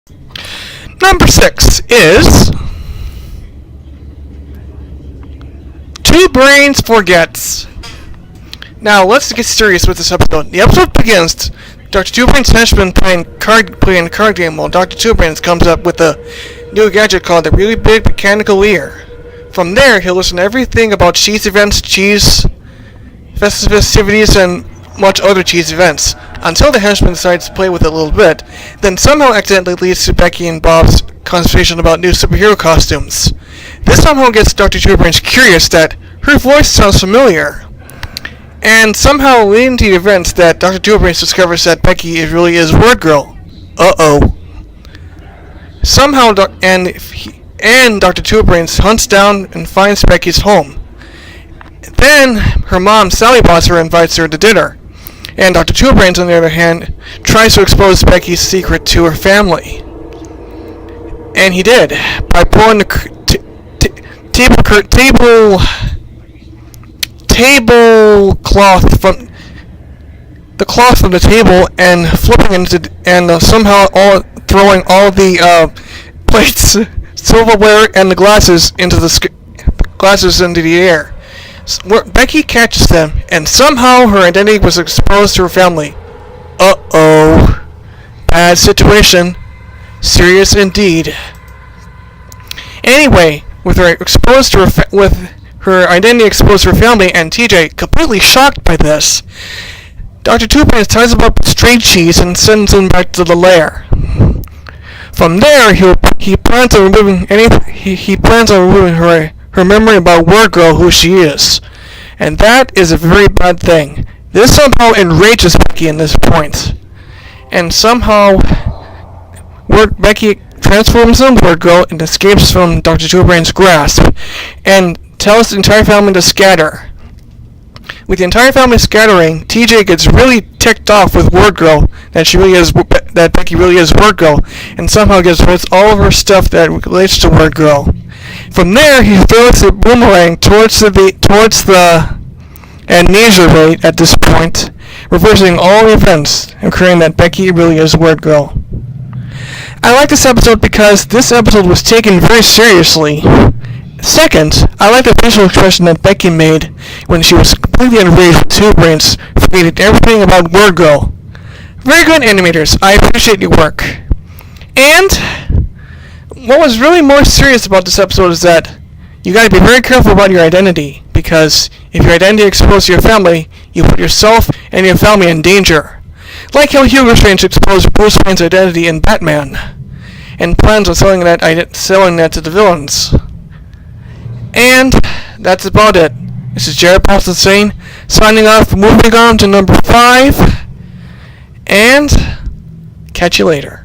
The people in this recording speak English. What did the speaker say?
Number 6 is Two Brains Forgets. Now, let's get serious with this episode. The episode begins Dr. Two Brains' henchman playing a card game while Dr. Two Brains comes up with a new gadget called the Really Big Mechanical Ear. From there, he'll listen to everything about cheese events, cheese festivities, and much other cheese events, until the henchman decides to play with it a little bit, then somehow accidentally leads to Becky and Bob's conversation about new superhero costumes. This somehow gets Dr. Two Brains curious that her voice sounds familiar, and somehow leading to the events that Dr. Two Brains discovers that Becky really is Wordgirl. Uh-oh. Somehow, Dr. Two Brains hunts down and finds Becky's home. Then, her mom, Sally Bosser, invites her to dinner. And Dr. Two Brains, on the other hand, tries to expose Becky's secret to her family. And he did, by pulling the tablecloth from the table and flipping it and somehow throwing all the plates, silverware, and the glasses into the air. Becky catches them, and somehow her identity was exposed to her family. Uh-oh. Bad situation. Serious indeed. Anyway, with her identity exposed to her family, and TJ completely shocked by this, Dr. Two Brains ties him up with string cheese and sends him back to the lair. From there, he plans on removing her memory about Wordgirl, who she is. And that is a very bad thing. This somehow enrages Becky in this point. And somehow, Becky transforms into Wordgirl and escapes from Dr. Two Brains' grasp, and tells the entire family to scatter. With the entire family scattering, TJ gets really ticked off with Wordgirl, that Becky really is Wordgirl, and somehow gives away all of her stuff that relates to Wordgirl. From there, he throws the boomerang towards the amnesia rate at this point, reversing all the events, occurring that Becky really is Wordgirl. I like this episode because this episode was taken very seriously. Second, I like the facial expression that Becky made when she was completely enraged with Two Brains, forgetting everything about Wordgirl. Very good, animators. I appreciate your work. And what was really more serious about this episode is that you gotta be very careful about your identity, because if your identity exposed to your family, you put yourself and your family in danger. Like how Hugo Strange exposed Bruce Wayne's identity in Batman, and plans on selling that to the villains. And that's about it. This is Jared Paulson saying, signing off, moving on to number 5, and catch you later.